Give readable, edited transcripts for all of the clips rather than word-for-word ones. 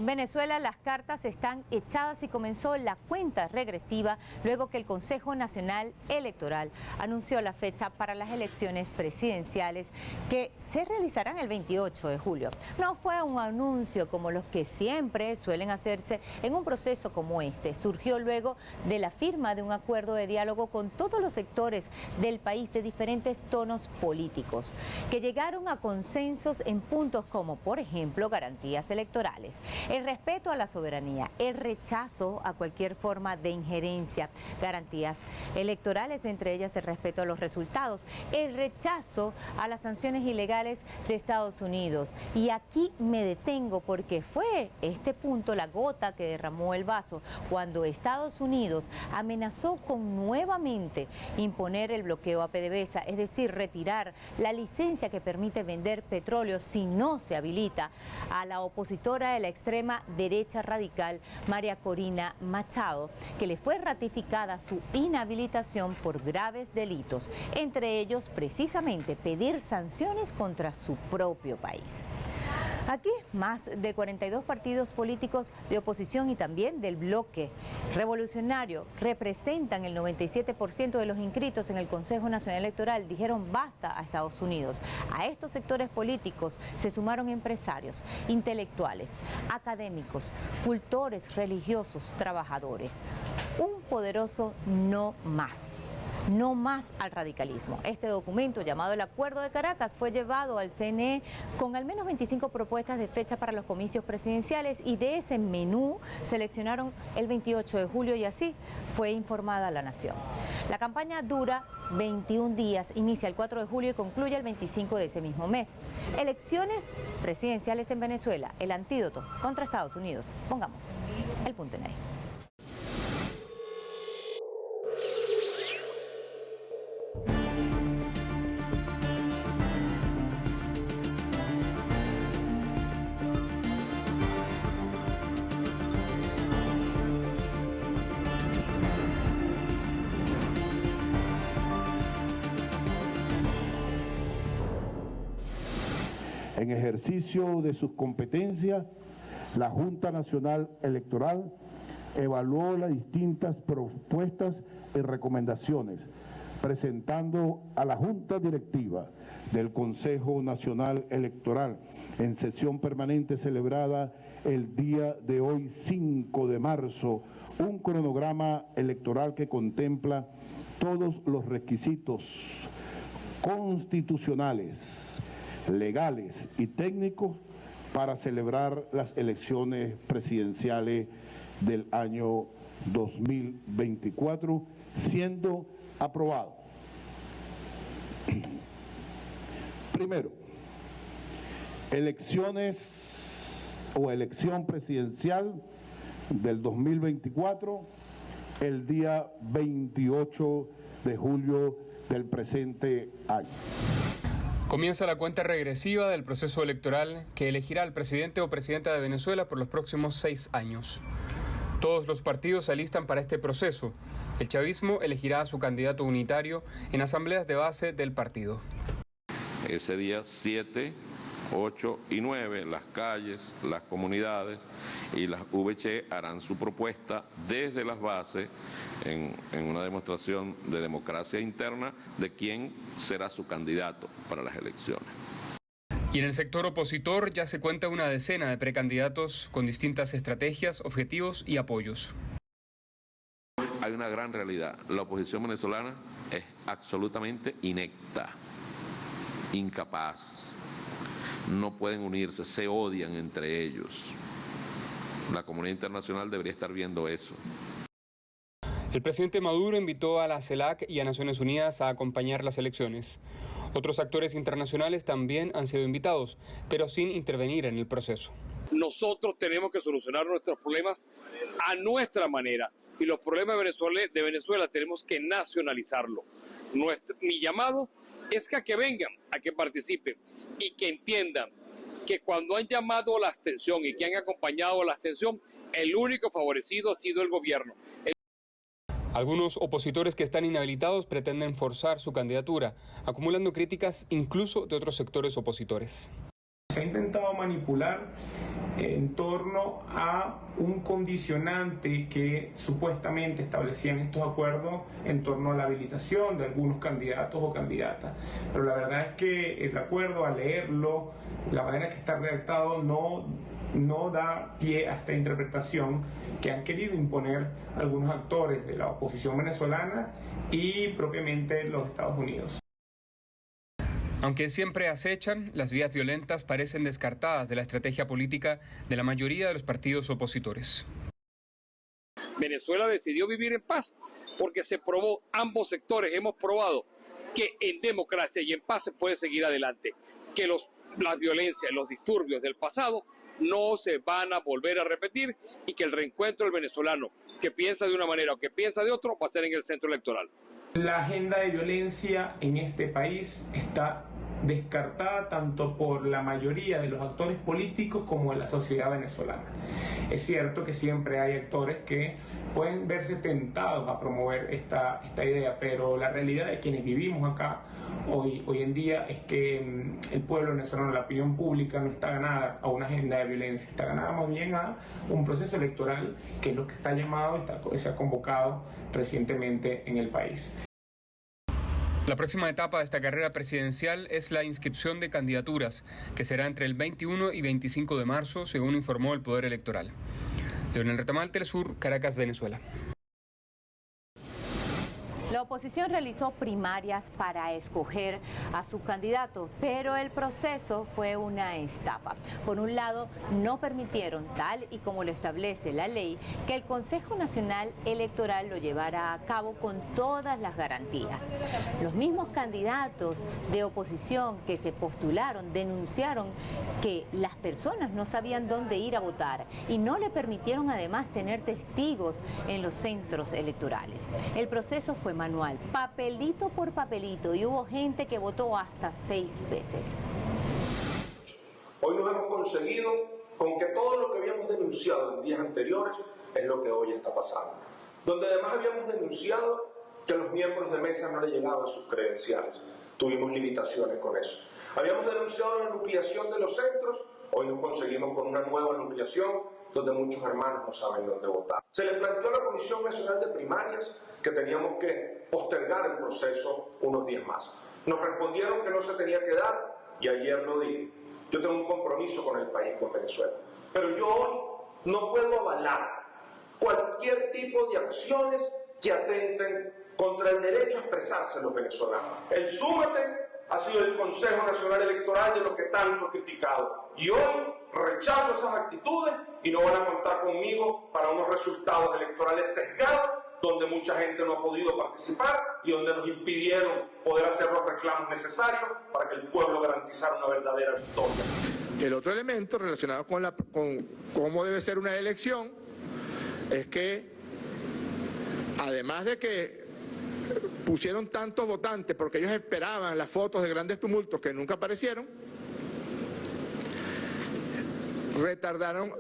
Venezuela, las cartas están echadas y comenzó la cuenta regresiva luego que el Consejo Nacional Electoral anunció la fecha para las elecciones presidenciales que se realizarán el 28 de julio. No fue un anuncio como los que siempre suelen hacerse en un proceso como este. Surgió luego de la firma de un acuerdo de diálogo con todos los sectores del país de diferentes tonos políticos, que llegaron a consensos en puntos como, por ejemplo, garantías electorales, el respeto a la soberanía, el rechazo a cualquier forma de injerencia, garantías electorales, entre ellas el respeto a los resultados, el rechazo a las sanciones ilegales de Estados Unidos. Y aquí me detengo porque fue este punto la gota que derramó el vaso cuando Estados Unidos amenazó con nuevamente imponer el bloqueo a PDVSA, es decir, retirar la licencia que permite vender petróleo si no se habilita a la opositora de la extrema derecha radical María Corina Machado, que le fue ratificada su inhabilitación por graves delitos, entre ellos precisamente pedir sanciones contra su propio país. Aquí, más de 42 partidos políticos de oposición y también del bloque revolucionario representan el 97% de los inscritos en el Consejo Nacional Electoral. Dijeron basta a Estados Unidos. A estos sectores políticos se sumaron empresarios, intelectuales, académicos, cultores, religiosos, trabajadores. Un poderoso no más. No más al radicalismo. Este documento, llamado el Acuerdo de Caracas, fue llevado al CNE con al menos 25 propuestas de fecha para los comicios presidenciales y de ese menú seleccionaron el 28 de julio y así fue informada la nación. La campaña dura 21 días, inicia el 4 de julio y concluye el 25 de ese mismo mes. Elecciones presidenciales en Venezuela, el antídoto contra Estados Unidos. Pongamos el punto en ahí. En ejercicio de sus competencias, la Junta Nacional Electoral evaluó las distintas propuestas y recomendaciones, presentando a la Junta Directiva del Consejo Nacional Electoral en sesión permanente celebrada el día de hoy, 5 de marzo, un cronograma electoral que contempla todos los requisitos constitucionales, legales y técnicos para celebrar las elecciones presidenciales del año 2024, siendo aprobado. Primero, elección presidencial del 2024, el día 28 de julio del presente año. Comienza la cuenta regresiva del proceso electoral que elegirá al presidente o presidenta de Venezuela por los próximos 6 años. Todos los partidos se alistan para este proceso. El chavismo elegirá a su candidato unitario en asambleas de base del partido. Ese día 7, 8 y 9, las calles, las comunidades y las VC harán su propuesta desde las bases en una demostración de democracia interna de quién será su candidato para las elecciones. Y en el sector opositor ya se cuenta una decena de precandidatos con distintas estrategias, objetivos y apoyos. Hay una gran realidad. La oposición venezolana es absolutamente inepta, incapaz. No pueden unirse, se odian entre ellos. La comunidad internacional debería estar viendo eso. El presidente Maduro invitó a la CELAC y a Naciones Unidas a acompañar las elecciones. Otros actores internacionales también han sido invitados, pero sin intervenir en el proceso. Nosotros tenemos que solucionar nuestros problemas a nuestra manera y los problemas de Venezuela tenemos que nacionalizarlo. Mi llamado es que a que vengan, a que participen y que entiendan que cuando han llamado a la abstención y que han acompañado a la abstención, el único favorecido ha sido el gobierno. Algunos opositores que están inhabilitados pretenden forzar su candidatura, acumulando críticas incluso de otros sectores opositores. Se ha intentado manipular en torno a un condicionante que supuestamente establecían estos acuerdos en torno a la habilitación de algunos candidatos o candidatas. Pero la verdad es que el acuerdo, al leerlo, la manera que está redactado no da pie a esta interpretación que han querido imponer algunos actores de la oposición venezolana y propiamente los Estados Unidos. Aunque siempre acechan, las vías violentas parecen descartadas de la estrategia política de la mayoría de los partidos opositores. Venezuela decidió vivir en paz porque se probó, ambos sectores hemos probado que en democracia y en paz se puede seguir adelante, que las violencias, los disturbios del pasado no se van a volver a repetir y que el reencuentro del venezolano que piensa de una manera o que piensa de otro va a ser en el centro electoral. La agenda de violencia en este país está descartada tanto por la mayoría de los actores políticos como de la sociedad venezolana. Es cierto que siempre hay actores que pueden verse tentados a promover esta idea, pero la realidad de quienes vivimos acá hoy en día es que el pueblo venezolano, la opinión pública, no está ganada a una agenda de violencia, está ganada más bien a un proceso electoral que es lo que está llamado, se ha convocado recientemente en el país. La próxima etapa de esta carrera presidencial es la inscripción de candidaturas, que será entre el 21 y 25 de marzo, según informó el Poder Electoral. Leonel Retamal, Telesur, Caracas, Venezuela. La oposición realizó primarias para escoger a su candidato, pero el proceso fue una estafa. Por un lado, no permitieron, tal y como lo establece la ley, que el Consejo Nacional Electoral lo llevara a cabo con todas las garantías. Los mismos candidatos de oposición que se postularon denunciaron que las personas no sabían dónde ir a votar y no le permitieron además tener testigos en los centros electorales. El proceso fue manual, papelito por papelito, y hubo gente que votó hasta 6 veces. Hoy nos hemos conseguido con que todo lo que habíamos denunciado en días anteriores es lo que hoy está pasando. Donde además habíamos denunciado que a los miembros de mesa no le llegaban sus credenciales. Tuvimos limitaciones con eso. Habíamos denunciado la nucleación de los centros, hoy nos conseguimos con una nueva nucleación donde muchos hermanos no saben dónde votar. Se le planteó a la Comisión Nacional de Primarias que teníamos que postergar el proceso unos días más. Nos respondieron que no se tenía que dar y ayer lo dije. Yo tengo un compromiso con el país, con Venezuela. Pero yo hoy no puedo avalar cualquier tipo de acciones que atenten contra el derecho a expresarse de los venezolanos. El súmate ha sido el Consejo Nacional Electoral de lo que tanto he criticado. Y hoy rechazo esas actitudes y no van a contar conmigo para unos resultados electorales sesgados donde mucha gente no ha podido participar y donde nos impidieron poder hacer los reclamos necesarios para que el pueblo garantizara una verdadera victoria. El otro elemento relacionado con cómo debe ser una elección es que, además de que pusieron tantos votantes porque ellos esperaban las fotos de grandes tumultos que nunca aparecieron,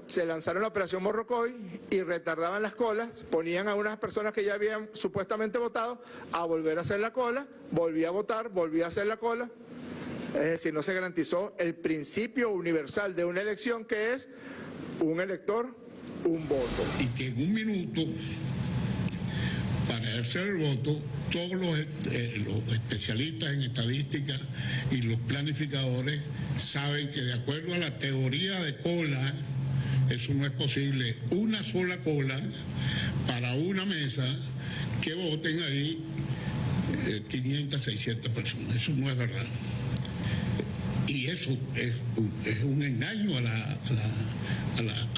se lanzaron la operación Morrocoy y retardaban las colas, ponían a unas personas que ya habían supuestamente votado a volver a hacer la cola, volvía a votar, volvía a hacer la cola. Es decir, no se garantizó el principio universal de una elección, que es un elector, un voto. Y que en un minuto, para hacer el voto, todos los especialistas en estadística y los planificadores saben que, de acuerdo a la teoría de cola, eso no es posible. Una sola cola para una mesa que voten ahí 500, 600 personas. Eso no es verdad. Y eso es un engaño a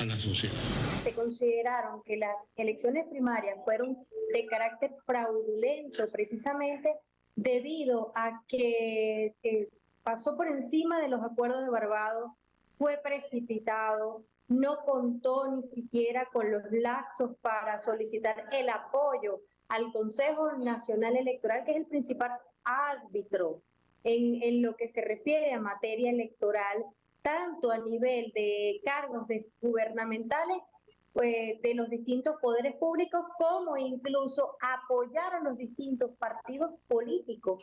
la sociedad. Se consideraron que las elecciones primarias fueron de carácter fraudulento precisamente debido a que pasó por encima de los acuerdos de Barbados, fue precipitado, no contó ni siquiera con los lapsos para solicitar el apoyo al Consejo Nacional Electoral, que es el principal árbitro en lo que se refiere a materia electoral, tanto a nivel de cargos gubernamentales, pues, de los distintos poderes públicos, como incluso apoyar a los distintos partidos políticos. político,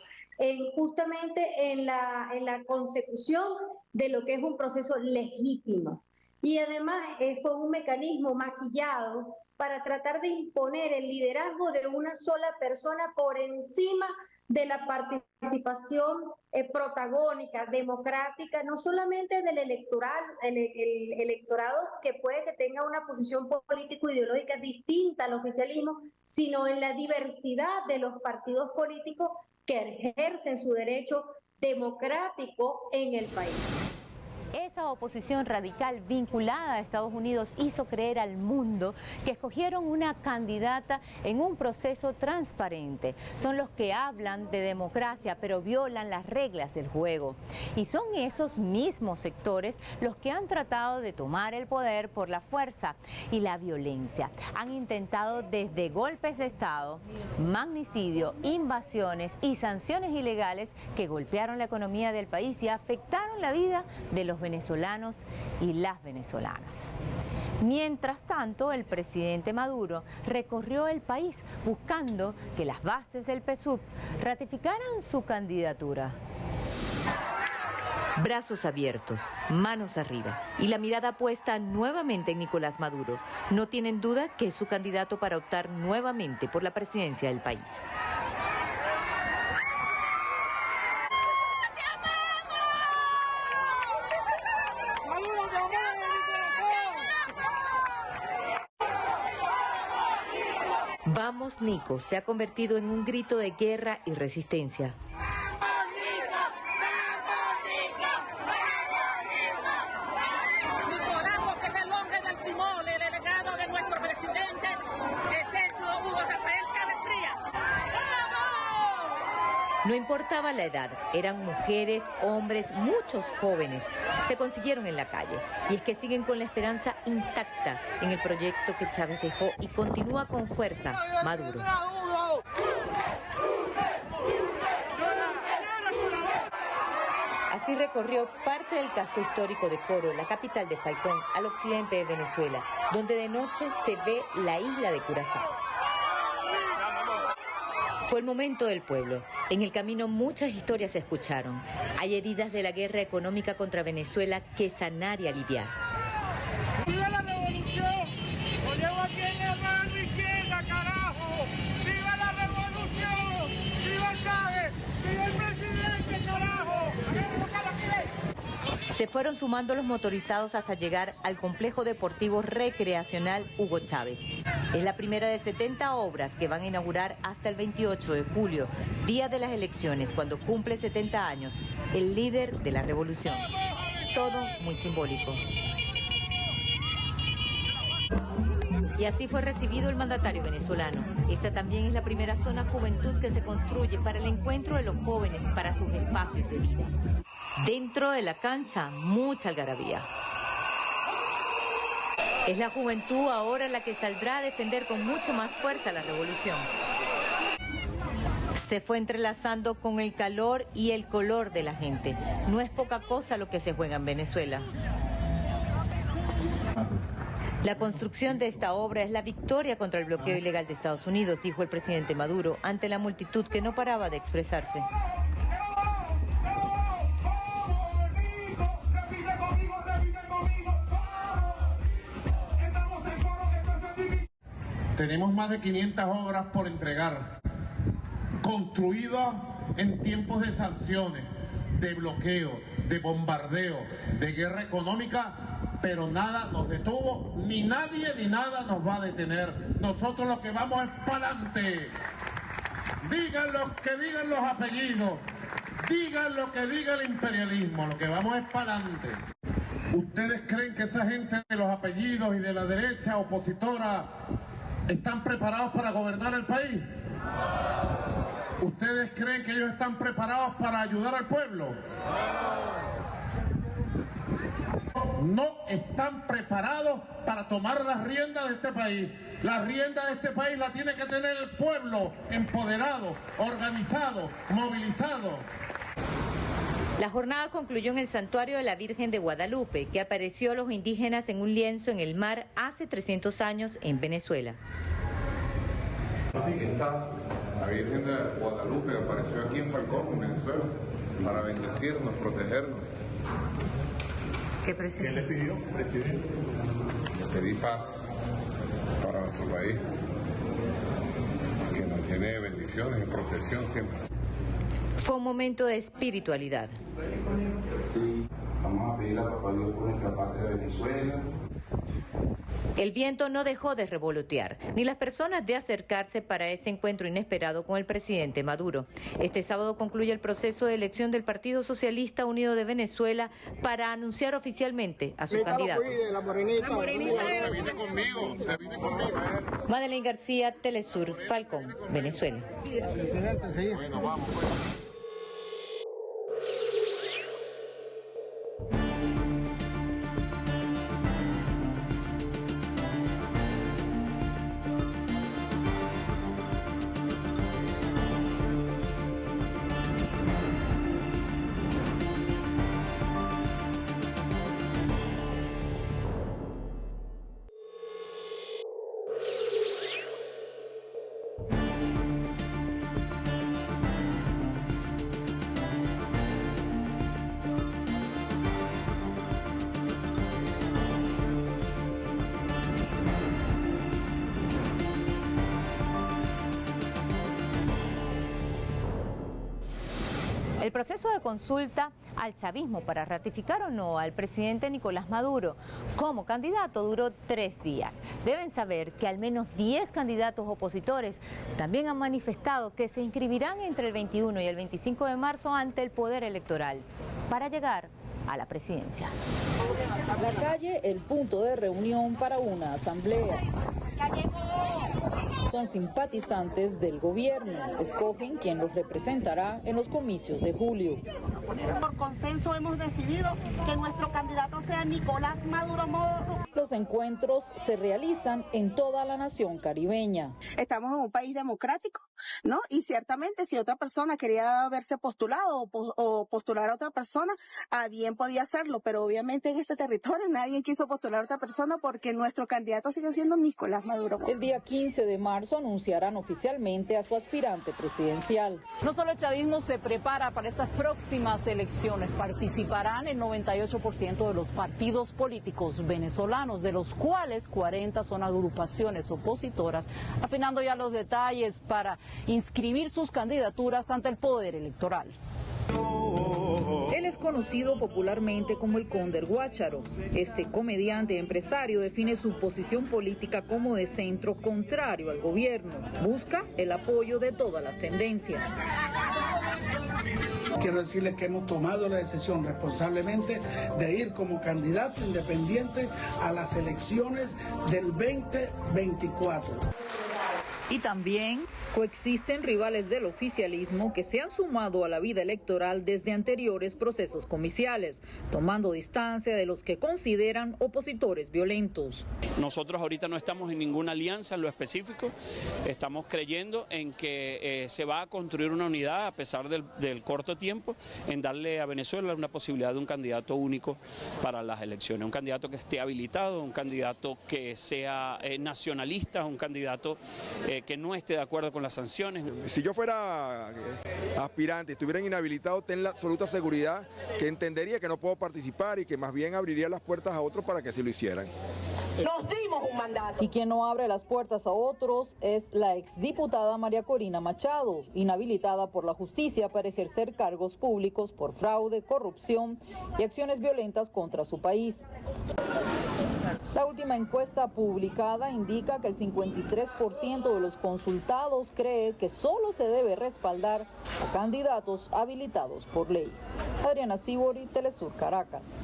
justamente en la consecución de lo que es un proceso legítimo. Y además fue un mecanismo maquillado para tratar de imponer el liderazgo de una sola persona por encima de la participación protagónica, democrática, no solamente del el electorado que puede que tenga una posición político-ideológica distinta al oficialismo, sino en la diversidad de los partidos políticos que ejercen su derecho democrático en el país. Esa oposición radical vinculada a Estados Unidos hizo creer al mundo que escogieron una candidata en un proceso transparente. Son los que hablan de democracia, pero violan las reglas del juego. Y son esos mismos sectores los que han tratado de tomar el poder por la fuerza y la violencia. Han intentado desde golpes de Estado, magnicidio, invasiones y sanciones ilegales que golpearon la economía del país y afectaron la vida de los venezolanos y las venezolanas. Mientras tanto, el presidente Maduro recorrió el país buscando que las bases del PSUV ratificaran su candidatura. Brazos abiertos, manos arriba y la mirada puesta nuevamente en Nicolás Maduro. No tienen duda que es su candidato para optar nuevamente por la presidencia del país. Vamos, Nico se ha convertido en un grito de guerra y resistencia. Nicolás, porque es el hombre del timón, el delegado de nuestro presidente, Hugo Rafael Chávez Frías. No importaba la edad, eran mujeres, hombres, muchos jóvenes. Se consiguieron en la calle y es que siguen con la esperanza intacta en el proyecto que Chávez dejó y continúa con fuerza Maduro. Así recorrió parte del casco histórico de Coro, la capital de Falcón, al occidente de Venezuela, donde de noche se ve la isla de Curazao. Fue el momento del pueblo. En el camino muchas historias se escucharon. Hay heridas de la guerra económica contra Venezuela que sanar y aliviar. ¡Viva la revolución! ¡Lo llevo aquí en la mano izquierda, carajo! ¡Viva la revolución! ¡Viva Chávez! ¡Viva el presidente, carajo! Se fueron sumando los motorizados hasta llegar al complejo deportivo recreacional Hugo Chávez. Es la primera de 70 obras que van a inaugurar hasta el 28 de julio, día de las elecciones, cuando cumple 70 años, el líder de la revolución. Todo muy simbólico. Y así fue recibido el mandatario venezolano. Esta también es la primera zona juventud que se construye para el encuentro de los jóvenes para sus espacios de vida. Dentro de la cancha, mucha algarabía. Es la juventud ahora la que saldrá a defender con mucho más fuerza la revolución. Se fue entrelazando con el calor y el color de la gente. No es poca cosa lo que se juega en Venezuela. La construcción de esta obra es la victoria contra el bloqueo ilegal de Estados Unidos, dijo el presidente Maduro ante la multitud que no paraba de expresarse. Tenemos más de 500 obras por entregar, construidas en tiempos de sanciones, de bloqueo, de bombardeo, de guerra económica, pero nada nos detuvo, ni nadie ni nada nos va a detener. Nosotros lo que vamos es para adelante. Digan lo que digan los apellidos, digan lo que diga el imperialismo, lo que vamos es para adelante. ¿Ustedes creen que esa gente de los apellidos y de la derecha opositora están preparados para gobernar el país? ¿Ustedes creen que ellos están preparados para ayudar al pueblo? No están preparados para tomar las riendas de este país. Las riendas de este país las tiene que tener el pueblo empoderado, organizado, movilizado. La jornada concluyó en el santuario de la Virgen de Guadalupe, que apareció a los indígenas en un lienzo en el mar hace 300 años en Venezuela. Así que está la Virgen de Guadalupe, apareció aquí en Falcón en Venezuela para bendecirnos, protegernos. ¿Qué le pidió, presidente? Le pedí paz para nuestro país, que nos llene de bendiciones y protección siempre. Fue un momento de espiritualidad. Sí, vamos a pedirle a Papá Dios por nuestra patria de Venezuela. El viento no dejó de revolotear, ni las personas de acercarse para ese encuentro inesperado con el presidente Maduro. Este sábado concluye el proceso de elección del Partido Socialista Unido de Venezuela para anunciar oficialmente a su candidato. La morenita. Se viene conmigo. Madeleine García, Telesur, Falcón, Venezuela. Bueno, vamos pues. El proceso de consulta al chavismo para ratificar o no al presidente Nicolás Maduro como candidato duró 3 días. Deben saber que al menos 10 candidatos opositores también han manifestado que se inscribirán entre el 21 y el 25 de marzo ante el Poder Electoral para llegar a la presidencia. La calle, el punto de reunión para una asamblea. Son simpatizantes del gobierno. Escogen quién los representará en los comicios de julio. Por consenso hemos decidido que nuestro candidato sea Nicolás Maduro Moro. Los encuentros se realizan en toda la nación caribeña. Estamos en un país democrático, ¿no? Y ciertamente si otra persona quería verse postulado o postular a otra persona, bien podía hacerlo, pero obviamente en este territorio nadie quiso postular a otra persona porque nuestro candidato sigue siendo Nicolás Maduro Moro. El día 15 de marzo anunciarán oficialmente a su aspirante presidencial. No solo el chavismo se prepara para estas próximas elecciones, participarán el 98% de los partidos políticos venezolanos, de los cuales 40 son agrupaciones opositoras, afinando ya los detalles para inscribir sus candidaturas ante el Poder Electoral. Él es conocido popularmente como el Conde del Guácharo. Este comediante empresario define su posición política como de centro contrario al gobierno. Busca el apoyo de todas las tendencias. Quiero decirles que hemos tomado la decisión responsablemente de ir como candidato independiente a las elecciones del 2024. Y también coexisten rivales del oficialismo que se han sumado a la vida electoral desde anteriores procesos comiciales, tomando distancia de los que consideran opositores violentos. Nosotros ahorita no estamos en ninguna alianza en lo específico, estamos creyendo en que se va a construir una unidad a pesar del corto tiempo, en darle a Venezuela una posibilidad de un candidato único para las elecciones, un candidato que esté habilitado, un candidato que sea nacionalista, un candidato que no esté de acuerdo con las sanciones. Si yo fuera aspirante, estuviera inhabilitado, ten la absoluta seguridad que entendería que no puedo participar y que más bien abriría las puertas a otros para que sí lo hicieran. Nos dimos un mandato. Y quien no abre las puertas a otros es la exdiputada María Corina Machado, inhabilitada por la justicia para ejercer cargos públicos por fraude, corrupción y acciones violentas contra su país. La última encuesta publicada indica que el 53% de los consultados cree que solo se debe respaldar a candidatos habilitados por ley. Adriana Sibori, Telesur, Caracas.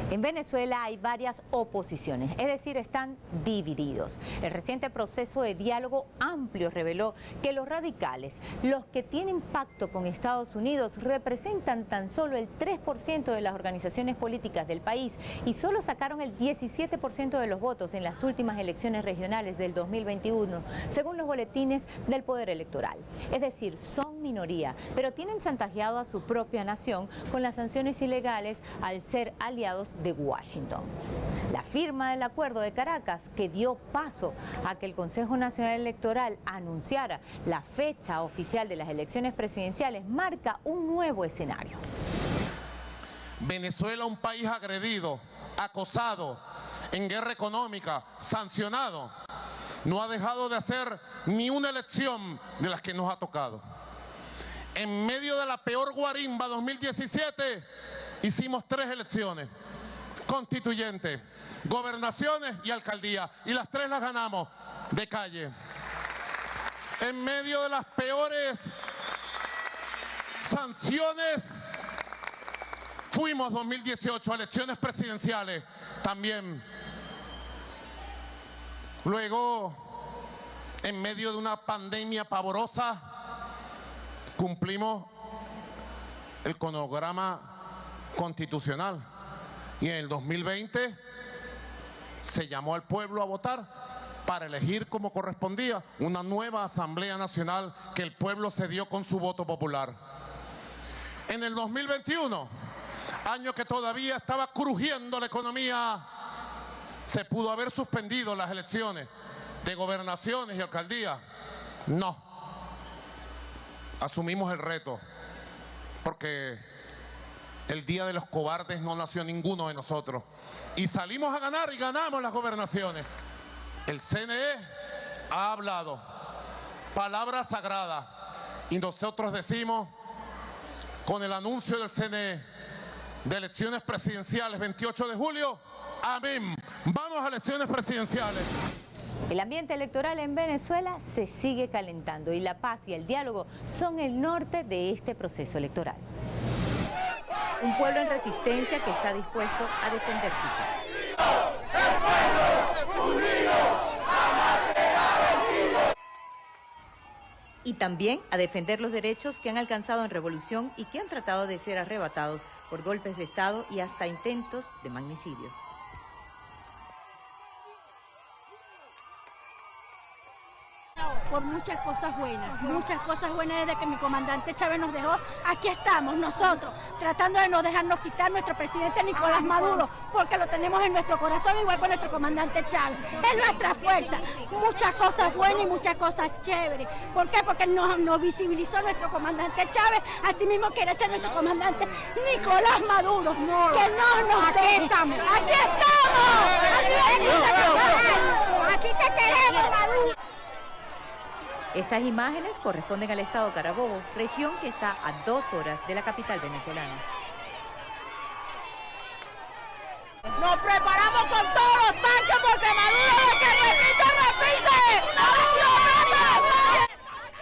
En Venezuela hay varias oposiciones, es decir, están divididos. El reciente proceso de diálogo amplio reveló que los radicales, los que tienen pacto con Estados Unidos, representan tan solo el 3% de las organizaciones políticas del país y solo sacaron el 17% de los votos en las últimas elecciones regionales del 2021, según los boletines del Poder Electoral. Es decir, son minoría, pero tienen chantajeado a su propia nación con las sanciones ilegales al ser aliados de Washington. La firma del Acuerdo de Caracas, que dio paso a que el Consejo Nacional Electoral anunciara la fecha oficial de las elecciones presidenciales, marca un nuevo escenario. Venezuela, un país agredido, acosado, en guerra económica, sancionado, no ha dejado de hacer ni una elección de las que nos ha tocado. En medio de la peor guarimba 2017, hicimos 3 elecciones constituyentes, gobernaciones y alcaldías, y las 3 las ganamos de calle. En medio de las peores sanciones, fuimos 2018 a elecciones presidenciales también. Luego, en medio de una pandemia pavorosa, cumplimos el cronograma constitucional. Y en el 2020 se llamó al pueblo a votar para elegir como correspondía una nueva Asamblea Nacional que el pueblo se dio con su voto popular. En el 2021, año que todavía estaba crujiendo la economía, se pudo haber suspendido las elecciones de gobernaciones y alcaldías. No. Asumimos el reto, porque el día de los cobardes no nació ninguno de nosotros. Y salimos a ganar y ganamos las gobernaciones. El CNE ha hablado, palabra sagrada, y nosotros decimos, con el anuncio del CNE de elecciones presidenciales 28 de julio, amén. Vamos a elecciones presidenciales. El ambiente electoral en Venezuela se sigue calentando y la paz y el diálogo son el norte de este proceso electoral. Un pueblo en resistencia que está dispuesto a defender su paz. Y también a defender los derechos que han alcanzado en revolución y que han tratado de ser arrebatados por golpes de Estado y hasta intentos de magnicidio. Por muchas cosas buenas desde que mi comandante Chávez nos dejó. Aquí estamos nosotros, tratando de no dejarnos quitar nuestro presidente Nicolás Maduro, porque lo tenemos en nuestro corazón igual con nuestro comandante Chávez. Es nuestra fuerza, muchas cosas buenas y muchas cosas chéveres. ¿Por qué? Porque nos visibilizó nuestro comandante Chávez, así mismo quiere ser nuestro comandante Nicolás Maduro. Que no nos deje. Estamos. Aquí estamos. Aquí te queremos, Maduro. Estas imágenes corresponden al estado Carabobo, región que está a 2 horas de la capital venezolana. Nos preparamos con todos los tanques porque Maduro repite.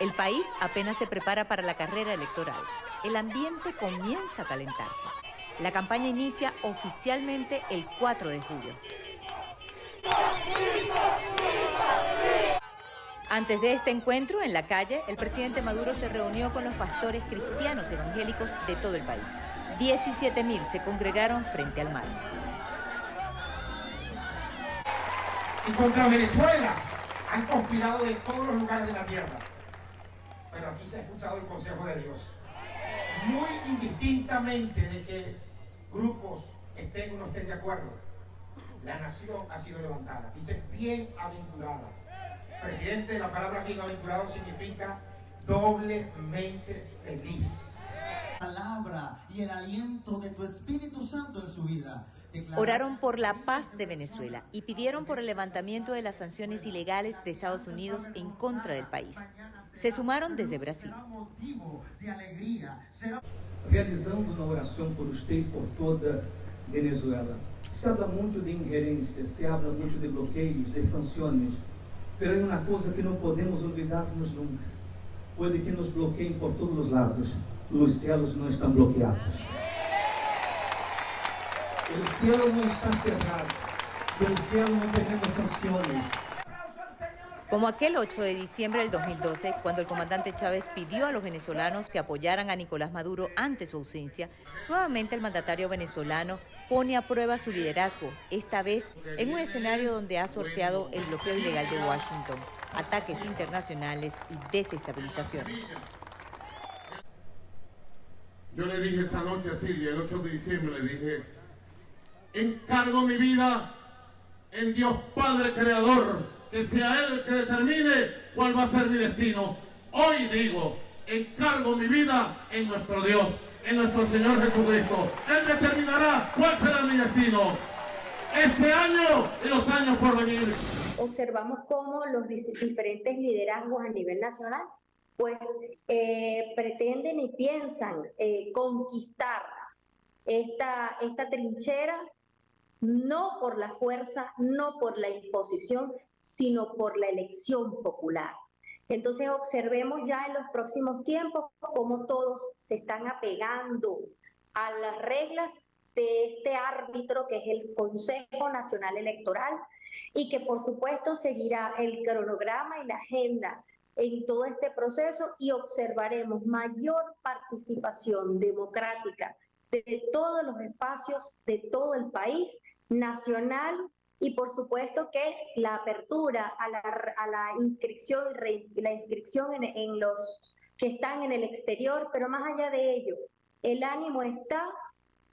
El país apenas se prepara para la carrera electoral. El ambiente comienza a calentarse. La campaña inicia oficialmente el 4 de julio. Antes de este encuentro, en la calle, el presidente Maduro se reunió con los pastores cristianos evangélicos de todo el país. 17.000 se congregaron frente al mar. Y contra Venezuela han conspirado de todos los lugares de la tierra. Pero aquí se ha escuchado el consejo de Dios. Muy indistintamente de que grupos estén o no estén de acuerdo, la nación ha sido levantada. Dice bienaventurada. Presidente, la palabra bienaventurado significa doblemente feliz. Palabra y el aliento de tu Espíritu Santo en su vida. Oraron por la paz de Venezuela y pidieron por el levantamiento de las sanciones ilegales de Estados Unidos en contra del país. Se sumaron desde Brasil. Realizando una oración por usted y por toda Venezuela. Se habla mucho de injerencia, se habla mucho de bloqueos, de sanciones. Pero hay una cosa que no podemos olvidarnos nunca. Puede que nos bloqueen por todos los lados. Los cielos no están bloqueados. El cielo no está cerrado. Del cielo no tenemos sanciones. Como aquel 8 de diciembre del 2012, cuando el comandante Chávez pidió a los venezolanos que apoyaran a Nicolás Maduro ante su ausencia, nuevamente el mandatario venezolano pone a prueba su liderazgo, esta vez en un escenario donde ha sorteado el bloqueo ilegal de Washington, ataques internacionales y desestabilizaciones. Yo le dije esa noche a Silvia, el 8 de diciembre, le dije, encargo mi vida en Dios Padre Creador, que sea Él el que determine cuál va a ser mi destino. Hoy digo, encargo mi vida en nuestro Dios, en nuestro Señor Jesucristo. Él determinará cuál será mi destino este año y los años por venir. Observamos cómo los diferentes liderazgos a nivel nacional pues pretenden y piensan conquistar esta trinchera, no por la fuerza, no por la imposición, sino por la elección popular. Entonces observemos ya en los próximos tiempos cómo todos se están apegando a las reglas de este árbitro que es el Consejo Nacional Electoral y que por supuesto seguirá el cronograma y la agenda en todo este proceso y observaremos mayor participación democrática de todos los espacios de todo el país nacional y por supuesto que la apertura a la inscripción y la inscripción en los que están en el exterior, pero más allá de ello, el ánimo está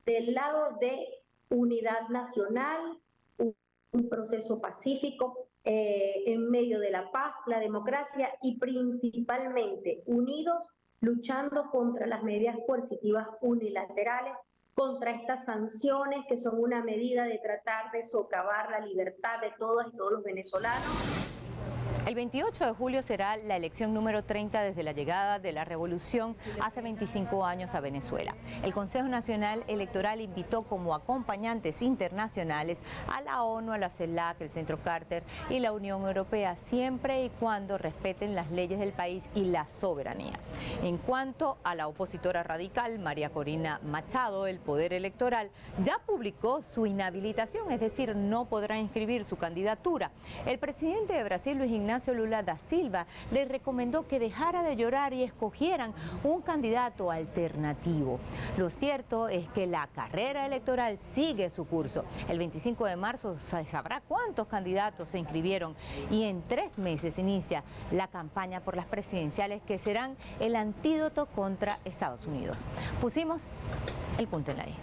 del lado de unidad nacional, un proceso pacífico en medio de la paz, la democracia y principalmente unidos luchando contra las medidas coercitivas unilaterales, contra estas sanciones que son una medida de tratar de socavar la libertad de todas y todos los venezolanos. El 28 de julio será la elección número 30 desde la llegada de la revolución hace 25 años a Venezuela. El Consejo Nacional Electoral invitó como acompañantes internacionales a la ONU, a la CELAC, el Centro Carter y la Unión Europea, siempre y cuando respeten las leyes del país y la soberanía. En cuanto a la opositora radical, María Corina Machado, el Poder Electoral ya publicó su inhabilitación, es decir, no podrá inscribir su candidatura. El presidente de Brasil, Luis Ignacio Lula da Silva, le recomendó que dejara de llorar y escogieran un candidato alternativo. Lo cierto es que la carrera electoral sigue su curso. El 25 de marzo se sabrá cuántos candidatos se inscribieron y en 3 meses inicia la campaña por las presidenciales que serán el antídoto contra Estados Unidos. Pusimos el punto en la I.